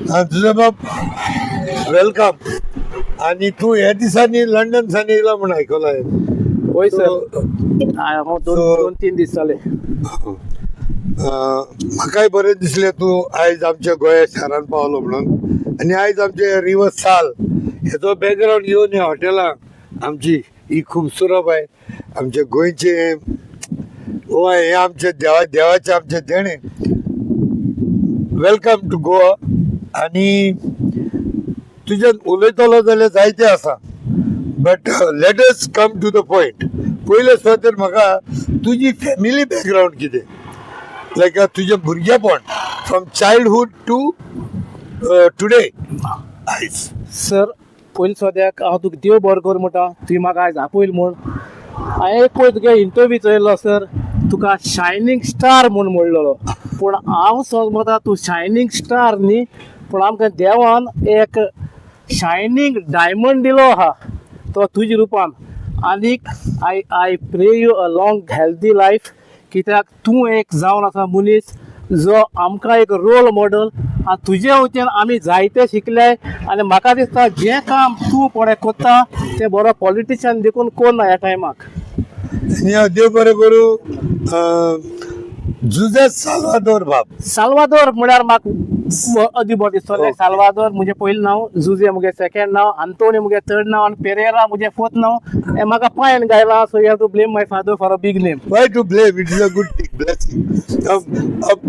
तुझा बाप वेलकम. आणि तू ह्या दिसांनी लंडन सान येयला म्हणून ऐकलंय. होय सर. हांव दोन तीन दीस जाले. म्हाकाय बरें दिसलें तूं आयज आमच्या गोंया शारान पावलो म्हणून. आनी आयज आमचे रिवर्स साल हेचो बॅकग्रावंड घेवन ह्या हॉटेलाक आमची ही खूबसूरत बाय आमचे गोंयचे हे आमचे देवाचे आमचे देणे. Welcome to Goa. आनी तुज्यान उलयतलो जाल्यार जायते आसा, but let us come to the point. पयले सुवातेर म्हाका तुजी फॅमिली बॅकग्रावंड कितें, लायक तुजें भुरगेपण फ्रॉम चायल्डहूड टू टुडे आयज. सर पयलीं सद्याक हांव तुका देव बरो कर म्हणटा. तुवें म्हाका आयज आपयलो म्हूण. हांवें एक पळय तुगे इंटरव्यू चोयल्लो सर, तुका शायनींग स्टार म्हूण म्हणलेलो. पूण हांव समजता तूं शायनींग स्टार न्ही, पूण आमकां देवान एक शायनींग डायमंड दिलो आहा तो तुज्या रुपान. आनीक आय प्रे you a long healthy life, कित्याक तूं एक जावन आसा मनीस जो आमकां एक रोल मॉडल. आनी तुजे वटेन आमी जायते शिकले. आनी म्हाका दिसता जें काम तूं फुडें कोत्ता तें बरो पॉलिटिशियन देखून कोन्ना ह्या टायमाक. देव बरें करूं. जुझे साल्वादोर बाब. साल्वादोर म्हळ्यार म्हाका अदी बरो दिसतलें. साल्वादोर म्हजें पयलें नांव, जुझे म्हजें सेकंड नांव, आंतोनी म्हजें थर्ड नांव, आनी पेरेरा म्हजें फोर्थ नांव. हें म्हाका पायन गायलां. So you have to blame my father for a big name. Why to blame? It is a good thing, blessing.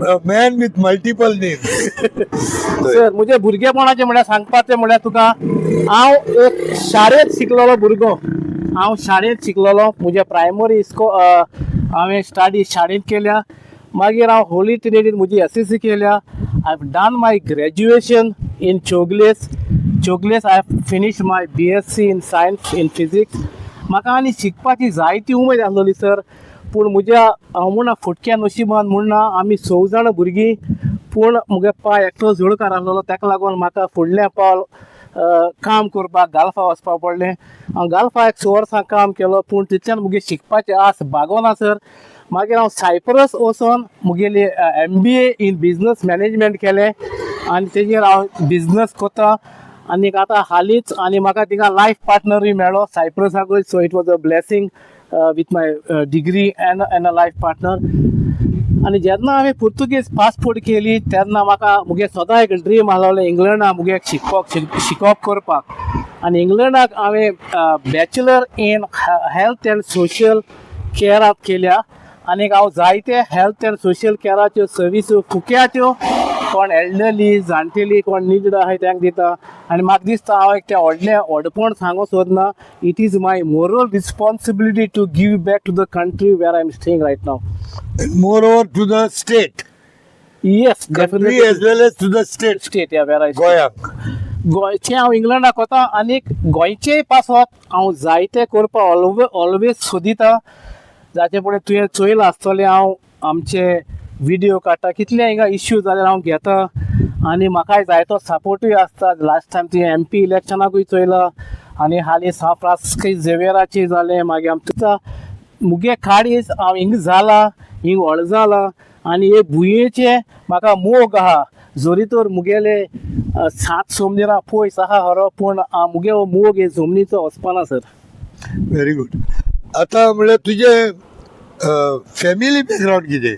A man with multiple names. Sir म्हजें भुरगेपणाचें म्हळ्यार सांगपाचें म्हळ्यार तुका, हांव एक शाळेंत शिकलेलो भुरगो. हांव शाळेंत शिकलेलो. म्हजें प्रायमरी हांवें स्टडी शाळेंत केल्या. मागीर हांव होली ट्रिनिटींत म्हजी SSC केल्या. I have done my graduation in Chowgule's. I have finished my BSc in science in physics. म्हाका आनी शिकपाची जायती उमेद आसलेली सर, पूण म्हज्या हांव म्हणना फुटक्या नशिबान म्हणना आमी 6 जाणां भुरगीं, पूण मुगे पाय एकटो जोडकार आसलेलो. ताका लागून म्हाका फुडलें पावल काम करपाक गाल्फा वचपाक पडलें. हांव गाल्फा 6 वर्सां काम केलो, पूण तितल्यान मुगे शिकपाची आस भागोना सर. मागीर हांव सायप्रस वचोन मुगेली MBA इन बिजनस मॅनेजमेंट केलें. आनी तेजेर हांव बिजनस कोत्ता. आनीक आतां हालींच आनी म्हाका थिंगा लायफ पार्टनरूय मेळ्ळो सायप्रसाकूच. So it was a blessing with my degree and a life partner. आनी जेन्ना हांवें पुर्तुगीज पासपोर्ट केली तेन्ना म्हाका मुगे सदां एक ड्रीम आसलोलें इंग्लंडाक मुगे शिकोवप करपाक. आनी इंग्लंडाक हांवें bachelor in health and social केअरांत केल्या. आनीक हांव जायते हेल्थ एंड सोशियल केअराच्यो सर्विसो फुक्याच्यो कोण एल्डरली जाणटेली कोण नीड आहाय तांकां दिता. आनी म्हाका दिसता हांव एक तें व्हडपण सांगूंक सोदना. It is my moral responsibility to give back to the country where I am staying right now. Moreover to the state. Yes, Country definitely. as well as to the state. State, yeah, where I stay. गोंयाक. गोंयचें हांव इंग्लंडाक वता. आनीक गोंयचे पासत हांव जायते करपाक ऑलवेज सोदिता. जाचे फुडें तुवें चोयलां आसतलें हांव आमचे व्हिडियो काडटा. कितले हिंगा इश्यू जाल्यार हांव घेता. आनी म्हाकाय जायतो सपोर्टूय आसता. लास्ट टायम तुवें MP इलेक्शनाकूय चोयलां. आनी हालीं सांव फ्रांसिस्को झेवियराचें जालें. मागीर आमकां मुगे काडीज हांव हिंग जाला, हिंग व्हड जाला. आनी हे भुंयेचे म्हाका मोग आहा. जोरी तर मुगेले 7 सोमदिरां पयस आहा हरो, पूण मुगे हो मोग हे जमनीचो वचपाना सर. Very good. आता म्हणल्यार तुजे फॅमिली बॅकग्रावंड कितें?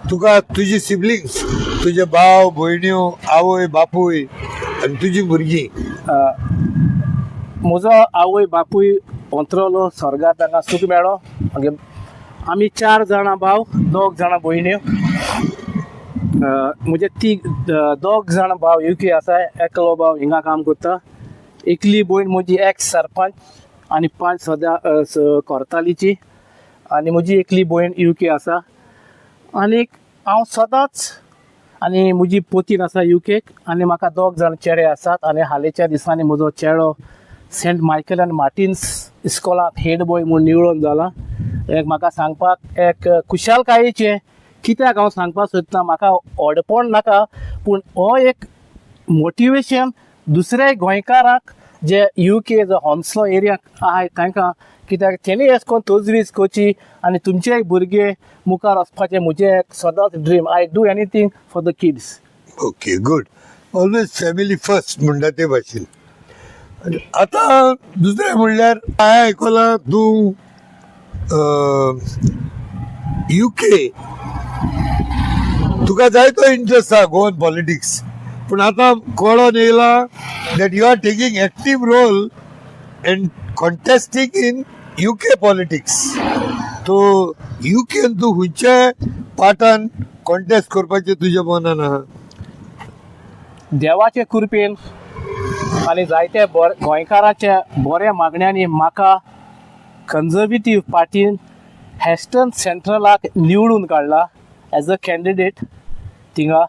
तुका तुजी सिबलिंग्स, तुजे भाव भयण्यो, आवय बापूय आनी तुजी भुरगीं. म्हजो आवय बापूय अंतरलो स्वर्गांत, तांकां सूख मेळ्ळो. मागीर आमी 4 जाणां भाव, 2 जाणां भयण्यो. म्हजे 2 जाणां भाव UK आसा. एकलो भाव हिंगा काम करता. एकली भयण म्हजी एक्स सरपंच आनी 5 सद्या कोर्तालीची. आनी म्हजी एकली भयण UK आसा. आनीक हांव सदांच आनी म्हजी पोतीन आसा UKक. आनी म्हाका 2 जाण चेडे आसात. आनी हालींच्या दिसांनी म्हजो चेडो सेंट मायकल एंड मार्टिन्स इस्कॉलांत हेड बॉय म्हूण निवळून जाला. एक म्हाका सांगपाक एक खुशालकायेचें, कित्याक हांव सांगपाक सोदता, म्हाका व्हडपण नाका, पूण हो एक मोटिवेशन दुसऱ्या गोंयकाराक जे UK जो होन्सलो एरियाक आहाय तांकां, कित्याक तेणी अशें करून तोजवीज करची आनी तुमचेय भुरगे मुखार वचपाचें म्हजें सदांच dream. I do anything for the kids. Okay, good. Always family first म्हणटा ते भाशेन. आता दुसरें म्हणल्यार हांवें आयकलां तूं UK तुका जायतो इंटरेस्ट आहा गोवन पॉलिटिक्स, पूण आतां कळोन येयला that you are taking active role in contesting in UK politics. तो UKन तूं खंयच्या पार्टान कॉन्टेस्ट करपाचें तुज्या मनान आहा? देवाचे कृपेन आनी जायते गोंयकारांच्या बऱ्या मागण्यांनी म्हाका कन्झर्वेटिव्ह पार्टीन हेस्टर्न सेंट्रलाक निवडून काडला एज अ कॅन्डिडेट थिंगा.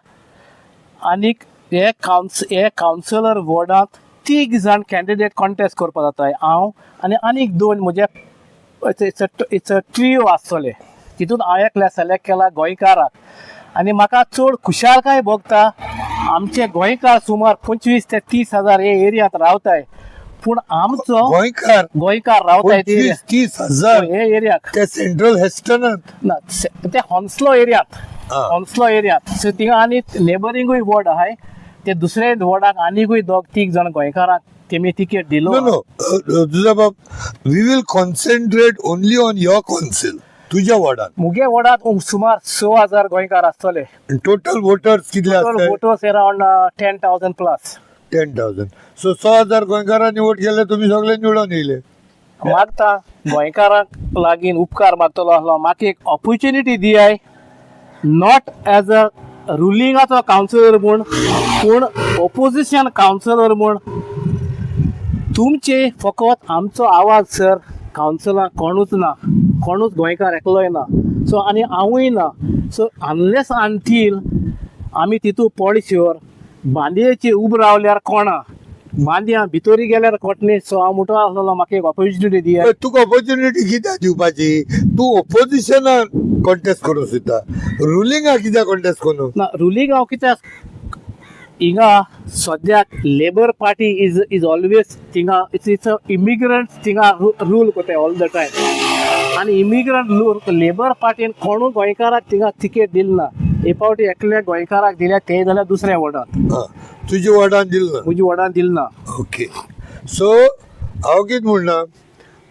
आनीक हे कावन्सिलर वॉर्डांत 3 जाण कॅन्डिडेट कॉन्टेस्ट करपा जाताय, हांव आनी आनीक 2 म्हजे इट्स अ ट्रियो आसतले. तितून हांव एकल्या सिलेक्ट केला गोंयकाराक. आनी म्हाका चड खुशालकाय भोगता आमचे गोंयकार सुमार 25 ते 30 हजार हे एरियांत रावताय, पूण आमचो गोंयकार रावताय 30,000 हे एरियाक ते सेंट्रल हेस्टर्नांत ना ते हॉन्सलो एरियांत. सो थिंगा आनी नेबरिंगूय वॉर्ड आहाय, ते दुसरे वॉर्डाक आनीकूय 2-3 जाण गोंयकाराक तेमी तिकेट दिलो. तुझा बाब, we will concentrate only on your council. तुझ्या वॉर्डात मुगे वॉर्डात सुमार 6,000 गोंयकार आसतले. टोटल वोटर्स कितले आसतात? Voters around 10,000 plus. 10,000. सो 6,000 गोंयकारांनी वोट केले, तुम्ही सगळे निवडून येयले. मागता गोंयकाराक लागीं उपकार मागतलो आसलो, म्हाका एक ऑपॉर्च्युनिटी दियाय, नॉट एज अ रुलिंगाचो कावन्सिलर म्हूण, पूण ऑपोजिशन कावन्सिलर म्हूण तुमचे फकत आमचो आवाज सर कावन्सिलाक कोणूच गोंयकार एकलोय ना. सो आनी हांवूय ना. सो अनलेस अनटील आमी तितू पॉलिसीवर बांदयेची उब रावल्यार कोणा, बांदया भितोरी गेल्यार कोटणी. सो हांव म्हणटलो आसलो म्हाका एक ऑपॉर्च्युनिटी दिया. तुका ऑपॉर्च्युनिटी कित्याक दिवपाची? तूं ऑपोजिशनाक कॉन्टेस्ट करूं सोदता, रुलिंगाक कित्याक कॉन्टेस्ट करूं ना? रुलींग हांव कित्याक हिंगा सद्याक लेबर पार्टी इज ऑलवेज थिंगा इट्स अ इमिग्रंट थिंगा रूल कोताय ऑल द टायम. आनी इमिग्रंट लेबर पार्टीन कोणू गोंयकाराक थिंगा तिकेट दिल ना. हे फावटी एकल्या गोंयकाराक दिल्या ते जाल्यार दुसऱ्या वॉर्डांत. तुज्या वॉर्डान दिल ना? म्हज्या वॉर्डान दिल ना. ओके. सो हांव कितें म्हणना,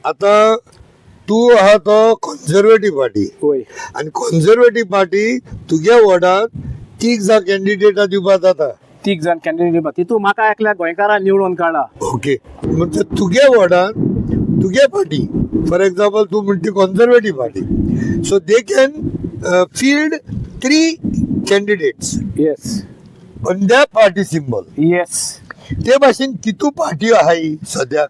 आतां तूं आहा तो कॉन्झर्वेटीव पार्टी, होय, आनी कॉन्झर्वेटीव पार्टी तुज्या वॉर्डांत 3 जाण कॅन्डिडेटां दिवपा जाता. 3 जाण कॅन्डिडेट तितून म्हाका एकल्या गोंयकाराक निवडून काडला. ओके. म्हणजे तुगे वॉर्डान तुगे पार्टी, फॉर एक्झाम्पल तूं म्हणटी Conservative party, so they can field 3 candidates yes on that party symbol. Yes. ते भाशेन कितू पार्टी आहाय सद्याक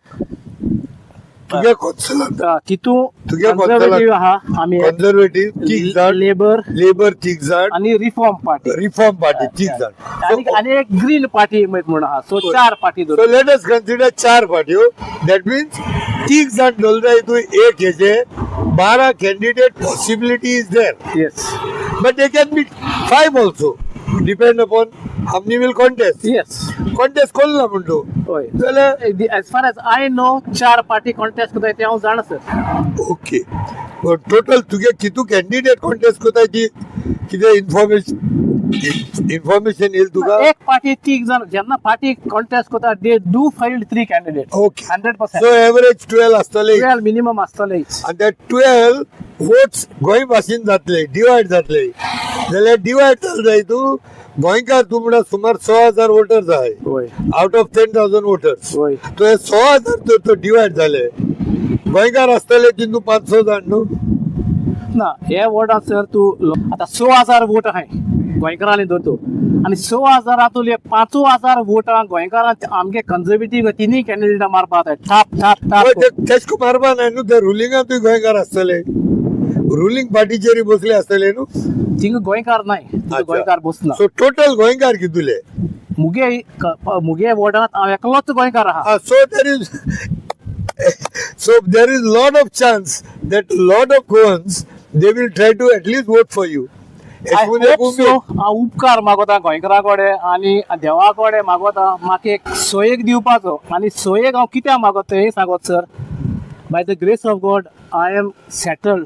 तुगे कॉन्सिलांत? तितू तुगे कन्झर्वेटिव्ह आहा, आमी कॉन्झर्वेटीव 3 जाण, लेबर 3 जाण, आनी रिफॉर्म पार्टी 3 जाण, आनी एक ग्रीन पार्टी म्हणून आहा. So 4 party. So let us consider 4 पार्ट्यो. दॅट मीन्स 3 जाण दवरताय तूं एक हेचे 12 candidate possibility is there. Yes. But they can be 5 also, depend upon how many will contest. Yes. Contest कोल्ला म्हणतो. होय. जाल्यार as far as I know 4 पार्टी कॉन्टेस्ट कोताय ते हांव जाणा सर. ओके. टोटल तुगे कितू कॅन्डिडेट कॉन्टेस्ट कोताय ती कितें इन्फॉर्मेशन येईल तुका? एक पार्टी 3 जाण जेन्ना पार्टी कॉन्टेस्ट कोता they do file 3 candidate. Okay. 100%. So average 12 आसतले. 12 मिनिमम आसतले. आनी ते 12 वोट्स गोंय भाशेन जातले, डिवायड जातले. जाल्यार डिवायड जाल जाय तूं गोंयकार तूं म्हणा सुमार 6,000 वोटर्स आहाय आउट ऑफ 10,000 वोटर्स. तो हे 6,000 तो डिवायड जाले, गोंयकार आसतले तितून 500 जाण न्हू ना. हे वॉर्डान सर तूं आतां 6,000 वोट आहाय गोंयकारांनी धरतो, आनी 6,000 5,000 वोटां गोंयकारांक आमगे कन्झर्वेटीव 3 कॅन्डिडेटां मारपा जाता. टाप टाप टाप तेश मारपा न्हय न्हू. ते रुलिंगांतूय गोंयकार आसतले, रुलिंग पार्टीचेर बसले आसतले न्हू. थिंग गोंयकार नाय, गोंयकार बसना. सो टोटल गोंयकार कितुले? मुगे वॉर्डांत हांव एकलोच गोंयकार आहा. So there is lot of chance that lot of Goans they will try to at least vote for you. हांव उपकार मागोता गोंयकारा कडेन आनी देवा कडेन मागोता म्हाका एक सोयेक दिवपाचो. आनी सोयेक हांव कित्याक मागोता हें सांगोत sir. By the grace of God I am settled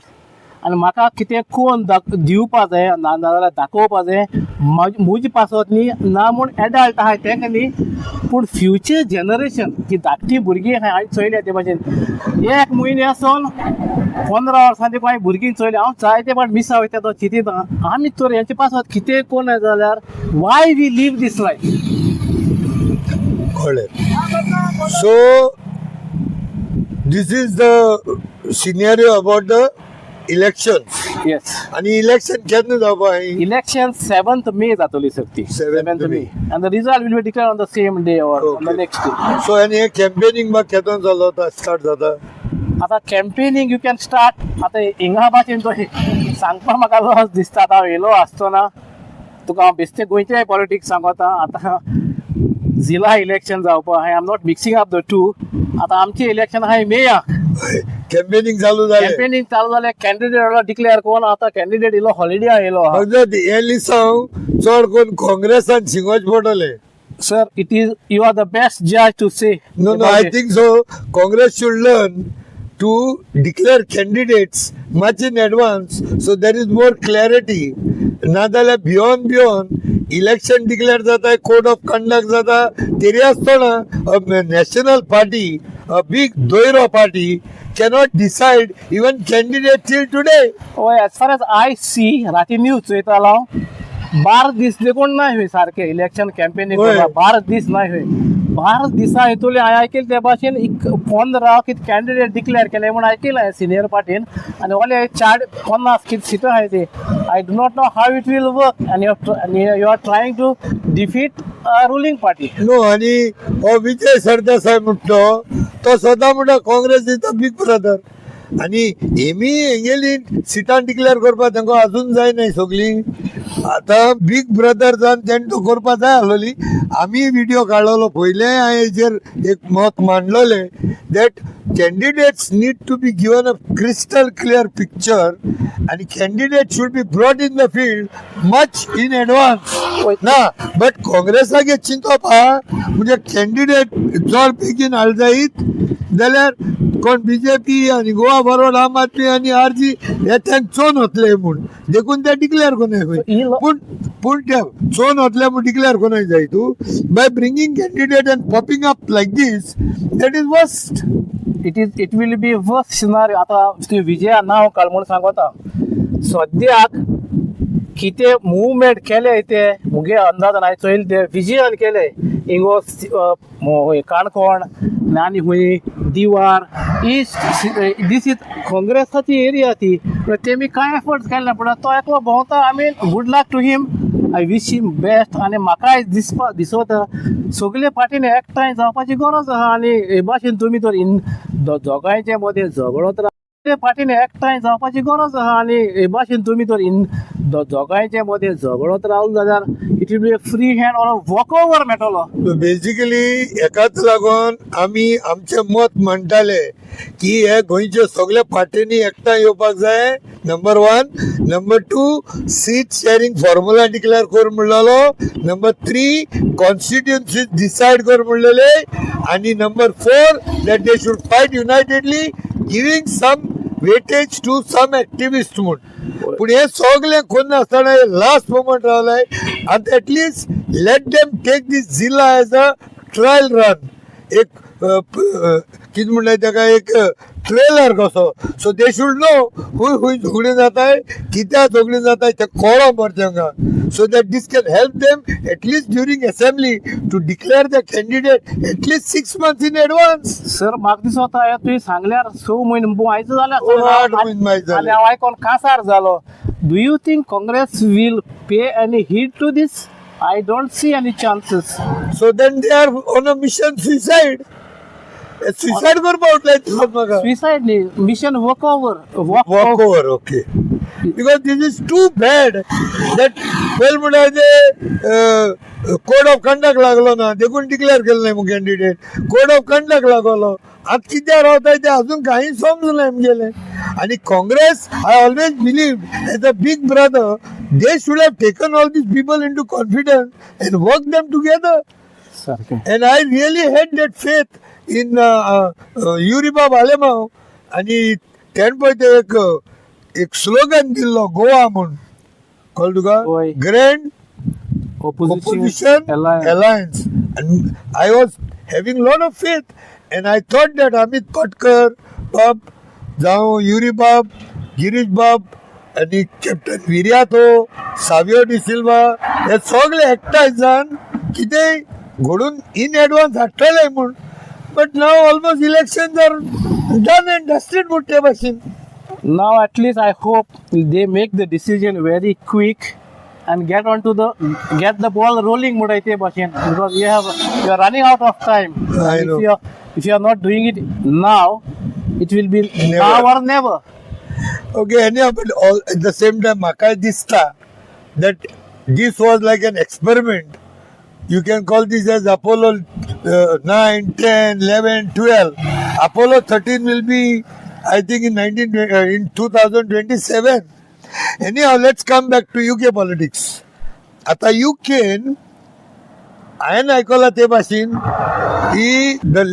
आनी म्हाका कितें कोण दिवपा जाय नाजाल्यार दाखोवपा जाय म्हजे पासत न्ही ना म्हूण एडल्ट आहाय तेंका न्ही पूण फ्युचर जनरेशन जी धाकटी भुरगीं आहाय हांवें चोयल्या ते भाशेन 1 म्हयन्यासून 15 वर्सांची कोण भुरगीं चोयल्या हांव जायते फावट मिसा वयता तो चिंतिता आमी तर हेंचे पासत कितें कोण जाल्यार why we leave this life. So this is the scenario about the elections. Yes आणि इलेक्शन केन्ना जावपा इलेक्शन 7th May जातली सर ती 7th May and the result will be declared on the same day or on the next day. So आनी हे campaigning म्हाका केदोन चालू जाता स्टार्ट जाता आता कॅम्पेनिंग यू कॅन स्टार्ट आता हिंगा भाशेन तो सांगपा म्हाका लॉस दिसता आतां हांव येयलो आसतना तुका हांव बेश्टे गोंयचें पॉलिटिक्स सांगता आतां जिल्हा इलेक्शन जावपा I am not mixing up the two आतां आमचें इलेक्शन आहाय मेया कॅम्पेनिंग चालू जालें कॅम्पेनिंग चालू जालें कॅन्डिडेट डिक्लेअर कोण आतां कॅन्डिडेट इलो हॉलिडे आयलो हे लिसांव चड कोण काँग्रेसान शिंगोच पडले. Sir it is you are the best जज to say No, I think so. Congress should learn to declare candidates much in advance, so there is more clarity. नाजाल्यार beyond election declare जाता code of conduct जाता तरी आसतना a national party, a big doiro party cannot decide even candidate till today. ओय as far as I see राती news चोयतालो हांव 12 दीस देखून नाय होय सारखे इलेक्शन कॅम्पेनिंग होय. 12 दीस नाय होय 12 दिसा हेतुले हांवें आयकलें ते भाशेन 15 कितें कॅन्डिडेट डिक्लेअर केले म्हूण आयकलें सिनियर पार्टीन आनी ओले 50 कितें सिटां आहाय ते I do not know how it will work आनी you are trying to defeat ruling party. No आनी हो विजय सरदेसाय म्हणटा तो सदां म्हणटा Congress is the big brother आनी हेमी हेंगेली सिटां डिक्लेअर करपा तांकां अजून जाय नाय सगळीं आतां बिग ब्रदर जावन तेणें तो करपा जाय आसलोली. आमी व्हिडिओ काडलेलो पयले हांवें हेजेर एक मत मांडलेलें that candidates need to be given a crystal clear picture and candidate should be brought in the field much in advance. ना but काँग्रेसाक चिंतप आहा म्हणजे कॅन्डिडेट जर बेगीन हाड जायत जाल्यार कोण बीजेपी आनी गोवा फॉरवर्ड आम आदमी आनी आरजी हे त्यांक चोन वतले म्हूण देखून ते डिक्लेअर कोनाय पूण ते चोन वतले म्हूण डिक्लेअर कोनाय जाय तूं by bringing candidate and popping up like this that is worst. It will be worst scenario. आता विजया नांव काल म्हूण सांगता सद्याक कितें मुवमेंट केले ते मुगे अंदाजान हांवें चोयले ते विजयान केले हिंगो काणकोण आनी खूंय दिवार ईस्ट दीस इज काँग्रेसाची एरिया ती तेमी कांय एफर्ट्स केले पूण तो एकलो भोंवता I mean good luck to him I wish him best आनी म्हाकाय दिसता सगळे पार्टीन एकठांय जावपाची गरज आहा आनी हे भाशेन तुमी तर दोगांयचे मदें झगडत पार्टीन एकठांय जावपाची गरज आहा आनी हे भाशेन तुमी तर दोगांयचे मदें झगडत रावले जाल्यार it will be a free hand or a walk over मेळटलो. बेसिकली एकाच लागून आमी आमचें मत म्हणटाले की हे गोंयचे सगळे पार्टींनी एकठांय येवपाक जाय number 1. Number 2 seat sharing formula declare कर म्हणलेलो. नंबर 3 कॉन्स्टिट्युएन्सीज डिसायड कर म्हणलेले आणि number 4 that they should fight unitedly giving some weightage to some activist म्हूण पूण हे सगळे कोण नासतना लास्ट मोमेंट रावलाय आनी एटलिस्ट लेट देम टेक दीस जिल्ला एज अ ट्रायल रन एक कितें म्हणटाय ताका एक ट्रेलर कसो सो दे शूड नो खूंय झगडीं जाताय कित्याक झगडीं जाताय ते कळो मरे तांकां so that this can help them at least during assembly to declare the candidate at least 6 months in advance. Sir म्हाका दिसता तुवें सांगल्यार 6 म्हयने आयज जाल्यार 8 म्हयने जाले आनी हांव आयकोन कांसार जालो. Do you think Congress will pay any heed to this? I don't see any chances. So then they are on a mission suicide. Suicide करपा उठलाय म्हाका. Suicide न्ही mission walk over. Walk over, okay. Because this is too bad that well म्हणल्यार ते code of conduct लागलो ना देखून declare केलं नाही मग कॅन्डिडेट कोड ऑफ कंडक्ट लागलो आता कित्याक रावताय ते अजून काही समजले गेले आणि Congress I always believed as a big brother they should have taken all these people into confidence and work them together. And I really had that faith in युरिबा बालेमाव आणि त्यान पळय ते एक एक स्लोगन दिल्लो गोवा म्हूण कळ्ळें तुका होय. Grand Opposition opposition alliance. alliance. And I was having lot of faith, and I thought that Amit Patkar, Bab, जावं युरी बाब, गिरीश बाब आणि कॅप्टन विर्यातो, सावियो डिसिल्वा हे सगळे एकठांय जावन कितेंय घडून इन एडवान्स हाडटले म्हूण. But now almost election are done and dusted म्हूण ते भाशेन. Now at least I hope they make the decision very quick and get the ball rolling मुडायते भाशेन, because you are running out of time. I And know. if you are not doing it now, it will be Never. now or never. Okay, anyhow, but all at the same time, म्हाका दिसता that this was like an experiment. You can call this as Apollo 9, 10, 11, 12. Apollo 13 will be, I think, in 2027. Anyhow, let's come back to UK politics. आता UK हांवें आयकलां ते भाशेन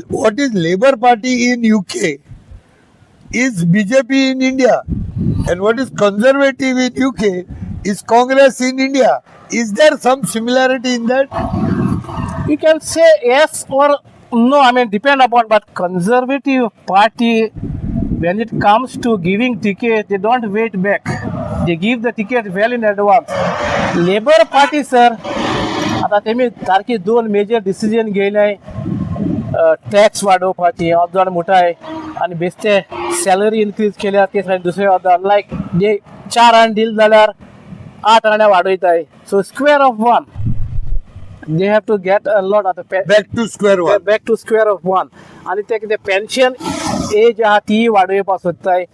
what is Labour Party in UK is BJP in India, and what is Conservative in UK is Congress in India. Is there some similarity in that? You can say yes or no. I mean, depend upon. But Conservative Party, when it comes to giving ticket, they don't wait back. They give the ticket well in advance. Labour Party, sir, आता तेमी सारखी दोन major decision घेयलाय. Tax वाडोवपाची अर्दोड मोठाय आनी बेश्टे salary increase केल्या ते said दुसरे अर्दोड, लायक जे 4 आण दिल जाल्यार 8 आण्या वाडयताय. So square of 1 they have to get a lot of the Back to square one. back to square of 1. आणि ते कितें पेन्शन एज आहा ती वाडोवपाक सोदताय.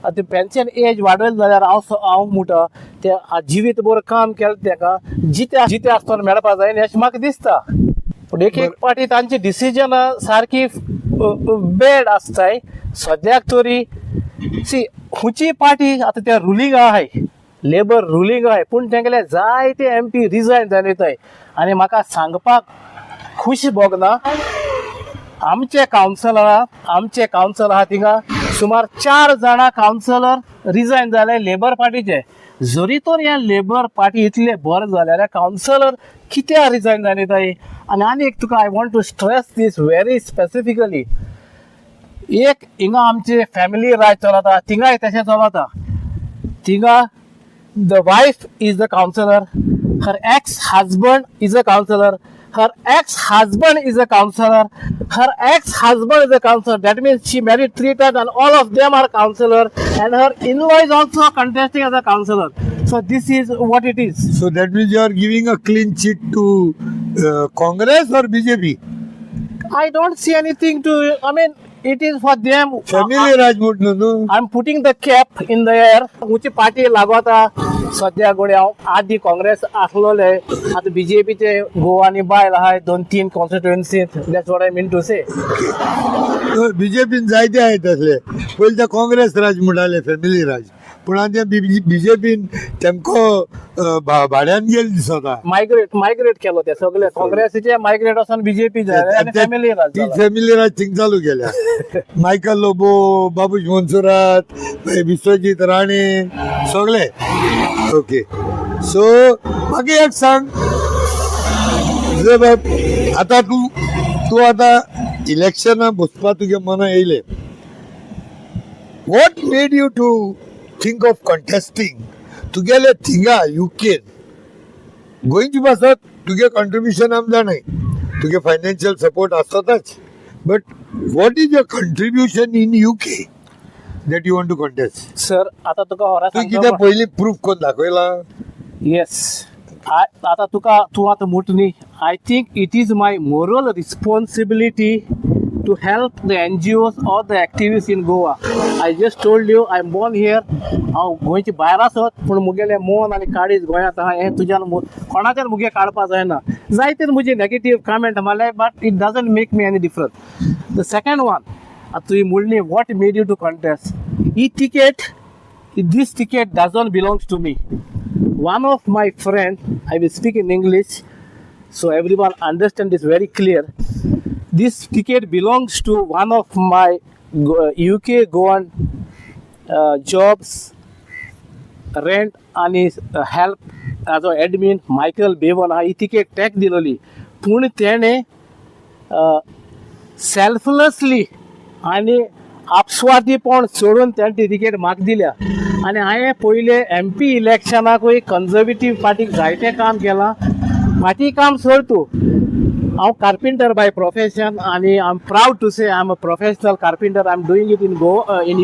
आतां ते पेन्शन एज वाडयली जाल्यार हांव म्हणटा ते जिवीत भर काम केलें तेका जिते आसतना मेळपाक जाय अशें म्हाका दिसता. पूण एक पाटी तांची डिसिजन सारकी बॅड आसताय सद्याक तरी. सी खंयची पार्टी आतां ते रुलींग आहाय, लेबर रुलींग आहाय, पूण तेंगेले जायते MP रिजायन जावन येताय. आनी म्हाका सांगपाक खुशी भोगना, आमचे कावन्सलर आहा थिंगा सुमार 4 जाणां कावन्सलर रिजायन जाले लेबर पार्टीचे. जरी तर ह्या लेबर पार्टी इतले बरें जाल्यार कावन्सलर कित्याक रिजायन जावन येताय. आनी एक तुका I want to stress this very specifically. एक हिंगा आमचे फॅमिली राज चलता, थिंगाय तशें चलता. थिंगा the wife is the councillor, her ex-husband is a counselor, her ex-husband is a counselor, her ex-husband is a counselor. That means she married 3 times and all of them are counselor, and her in-law is also contesting as a counselor. So this is what it is. So that means you are giving a clean sheet to Congress or BJP? I don't see anything to, I mean, it is for them. Family Rajmut no. I'm putting the cap in the air. खंयची party लागता सद्या गोडे हांव आदी काँग्रेस आसलोले, आतां BJPचे गोवानी बायल आहाय 2-3 कॉन्स्टिट्युएन्सीत. That's what I mean to say. बीजेपीन जायते आहेत तसले. पयलीं ते काँग्रेस राज म्हणटाले, फॅमिली राज. पूण आतां बीजेपीन तेमको भाड्यान गेले दिसता. मायग्रेट केलो ते सगळे काँग्रेसीचे मायग्रेट वचून BJP जाले आनी फॅमिली राज ती जाला. फॅमिली राज थिंग चालू केल्या. मायकल लोबो, बाबूश मनसुरात, विश्वजीत राणे सगळे. ओके, सो म्हाका एक सांग आतां तूं आतां इलेक्शना बसपा तुगे मना येयले. What made you to think of contesting? तुगेले थिंगा युकेन गोंयची बसत तुगे कॉन्ट्रिब्युशन आमी जाणाय, तुगे फायनान्शियल सपोर्ट आसताच. But what is your contribution in UK that you want to contest? Sir आतां तुका होरा तू कितें पयलीं प्रूफ करून दाखयला? येस, आतां तूं आतां मुट न्ही. I think it is my moral responsibility to help the NGOs or the activists in Goa. I just told you I'm born here. हांव गोंयची भायर आसत पूण मुगेले मोन आनी काळीज गोंयांत आहा. हें तुज्यान कोणाच्यान मुगे काडपा जायना. जायते मुजे नेगेटीव कमेंट मारले, but it doesn't make me any difference. The second one, आतां तुवें म्हणली what made you to contest. ही ticket, this ticket doesn't belong to me. One of my friend, I will speak in English so everyone understand this very clear. This ticket belongs to one of my UK Goan jobs rent आणि help as a एडमीन Michael बेवन हा ही ticket tack दिलोली पूण तेणे selflessly आणि आपस्वार्थीपण सोडून तेणे ती ticket म्हाका दिल्या आनी हांवें पयले MP इलेक्शनाकूय कंजर्वेटीव पार्टीक जायतें काम केलां म्हाजी काम सोड तूं हांव कार्पेंटर बाय प्रोफेशन आनी I am proud to say I am a professional carpenter I am doing it in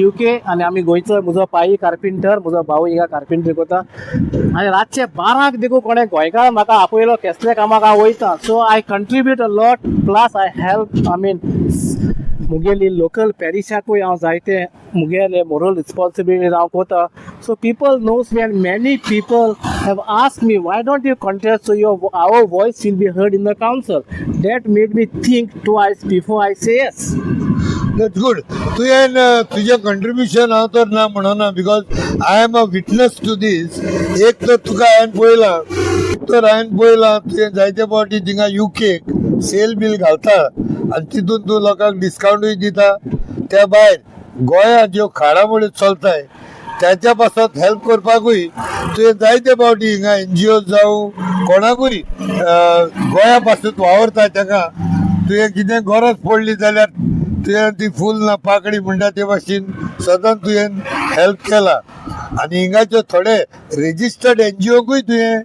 UK आनी आमी गोंयचो म्हजो पाई कार्पेंटर म्हजो भाऊ हिंगा कार्पेंटरी करता आनी रातचे 12 देखून कोणें गोंयकार म्हाका आपयलो कसले कामाक हांव वयता so I contribute a lot plus I help I mean मुगेली लोकल पॅरिशाकूय हांव जायते मुगेले मोरल रिस्पॉन्सिबिलिटीज हांव कोता so people knows me and many people have asked me why don't you contest so your our voice will be heard in the council that made me think twice before I say yes that's good तुवें तुजें contribution हांव तर ना म्हणना because I am a witness to दीस एक तर तुका हांवें पळयलां तुवें जायते फावटी थिंगा UK सेल बील घालता आनी तितून तूं लोकांक डिस्कावंटूय दिता त्या भायर गोंयांत ज्यो घडामोडी चलताय त्याच्या पासत हेल्प करपाकूय तुवें जायते फावटी हिंगा NGOs जावं कोणाकूय गोंया पासत वावरता ताका तुवें कितें गरज पडली जाल्यार तुवें ती फूल ना पाकडी म्हणटा ते भाशेन सदांच तुवें हेल्प केला आनी हिंगाच्यो थोडे रेजिस्टर्ड NGOकूय तुवें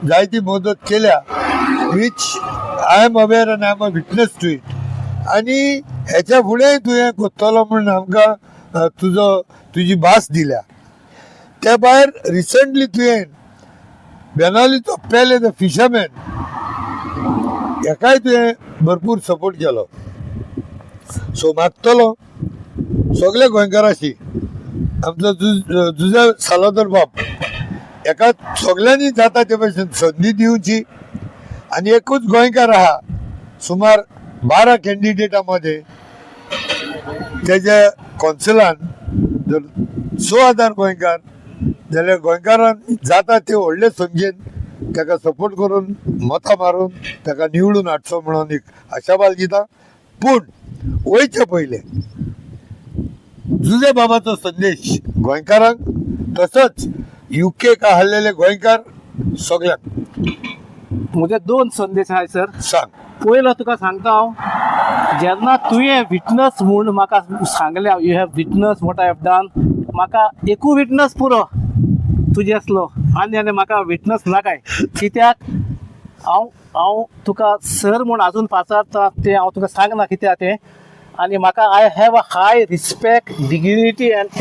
जायती मदत केल्या which I am aware and I am a witness to it आनी हेच्या फुडेंय तुवें कोत्तलो म्हणून आमकां तुजी भास दिल्या त्या भायर रिसंटली तुवें बेनावलीचो पेले द फिशरमॅन हेकाय तुवें भरपूर सपोर्ट केलो सो मागतलो सगळे गोंयकाराशी आमचो जुजा सालोदर बाब हेका सगळ्यांनी जाता ते भाशेन संदी दिवची आनी एकूच गोंयकार आहा सुमार 12 कॅन्डिडेटामध्ये तेज्या कौन्सिलान जर 6,000 गोंयकार जाल्यार गोंयकारान जाता ते व्हडले संख्येन ताका सपोर्ट करून मतां मारून ताका निवडून हाडचो म्हणून एक आशावाद दिता पूण वयचे पयले जुजे बाबाचो संदेश गोंयकारांक तसोच UK का हल्लेले गोंयकार सगळ्यांक म्हजे 2 संदेश आहाय सर सांग पयलो तुका सांगता हांव जेन्ना तुवें विटनस म्हूण म्हाका सांगलें you have witness what I have done म्हाका एकू विटनस पुरो तुजे असलो आनी म्हाका विटनस नाकाय कित्याक हांव तुका सर म्हूण आजून पाचारता तें हांव तुका सांगना कित्याक तें आनी म्हाका I have a high respect dignity end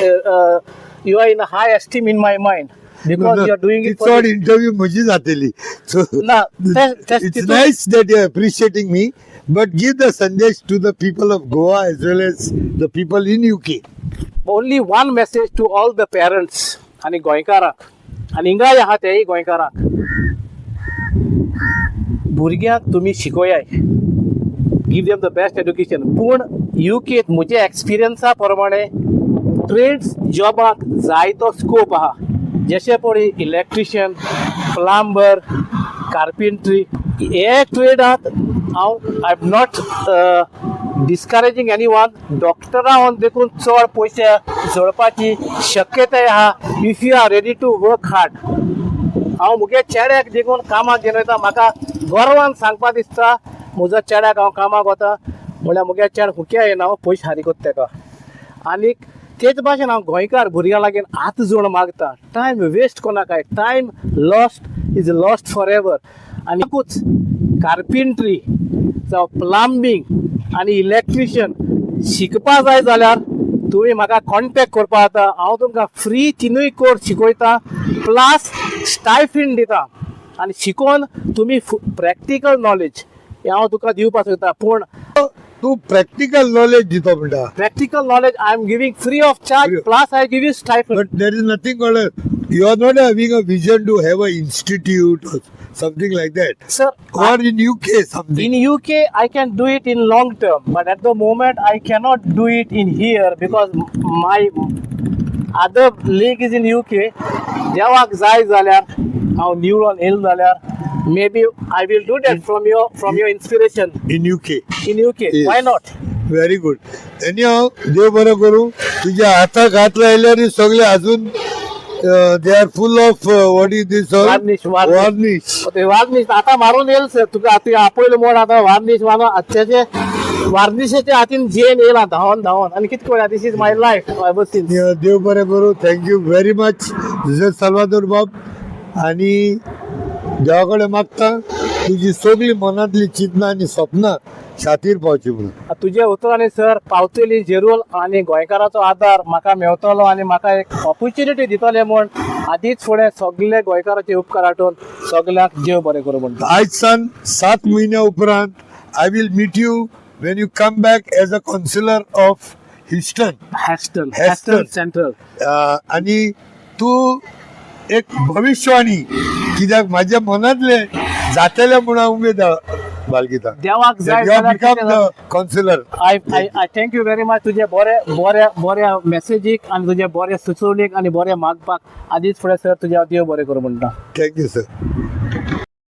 you are in a high esteem in my mind because you are doing it for चड इंटरव्यू म्हजी जातली so it's nice that you are appreciating me but give the sandesh to the people of Goa as well as the people in UK only one message to all the parents आणि गोंयकाराक आनी हिंगाय आहा तेय गोंयकाराक भुरग्यांक तुमी शिकोयाय give them the best education पूण UK म्हज्या एक्सपिरियन्सा प्रमाणे ट्रेड्स जॉबाक जायतो स्कोप आहा जशे पळय इलेक्ट्रिशियन प्लंबर कार्पेंट्री हे ट्रेडांत हांव I am not discouraging anyone डॉक्टरां देखून चड पयशे जोडपाची शक्यताय आहा if you are ready to work hard हांव मुगे चेड्याक देखून कामाक घेवन वयता म्हाका गर्वान सांगपा दिसता म्हजो चेड्याक हांव कामाक वता म्हळ्यार मुगे चेड हुक्या येना पयशे हारी कोत्ता तेका आनीक तेच भाशेन हांव गोंयकार भुरग्यां लागीं हात जोड मागता टायम वेस्ट कोनाकाय time lost is lost forever आनीकूच कार्पेंट्री जावं प्लंबींग आनी इलेक्ट्रिशियन शिकपा जाय जाल्यार तुमी म्हाका कॉन्टेक्ट करपा जाता हांव तुमकां फ्री 3 कोर्स शिकयता प्लस स्टायफंड दिता आनी शिकोवन तुमी प्रॅक्टिकल नॉलेज हें हांव तुका दिवपाक सोदता पूण तू प्रॅक्टिकल नॉलेज दितो म्हणटा practical knowledge I am giving free of charge plus I give you stipend but there is nothing called you are not having a vision to have a institute or something like that sir or in UK something in UK I can do it in long term but at the moment I cannot do it in here because my other leg is in UK जेव्हा जाय जाल्यार हांव निवडून L जाल्यार maybe I will do that from your inspiration in UK yes. Why not very good anyhow देव बरो करू तुझ्या हाताक हात लायल्यार सगळे अजून they are full of what is this all? Varnish. Varnish. ते वार्निश आता मारून येईल सर तुका तुझ्या आपयलो मोड आता वार्निश मारून आजच्याचे वार्निशाच्या हातीन जेन येयला धांवन धांवन आणि कितको वेळा दिस इज माय लायफ बसीन देव बरें करूं. Thank you very much mister Salvador बाब. आणि देवा कडेन मागता तुजी सगळी मनांतली चिंतना आनी सपनां शातीर पावची म्हणून. तुझे उतरांनी सर पावतली जरूर आणि गोंयकाराचो आदार म्हाका मेवतलो आणि म्हाका एक ऑपॉर्च्युनिटी दितले म्हण आदीच फुडें सगळे गोंयकाराचे उपकार आठोवन सगळ्यांक देव बरें करूं म्हणटा. आयज सान 7 म्हयन्या उपरांत I will meet you when you come back as a counselor of Houston. Houston Central. आणि तू एक भविष्यवाणी कित्याक म्हाज्या मनांतले जातले म्हूण हांव उमेद बाळगिता. देवाक जाय become the counsellor. I thank you very much तुझे बऱ्या मेसेजीक आणि तुझे बऱ्या सुचोवणेक आणि बरें मागपाक आदीच फुडें सर तुझे देव बरें करूं म्हणटा. Thank you sir.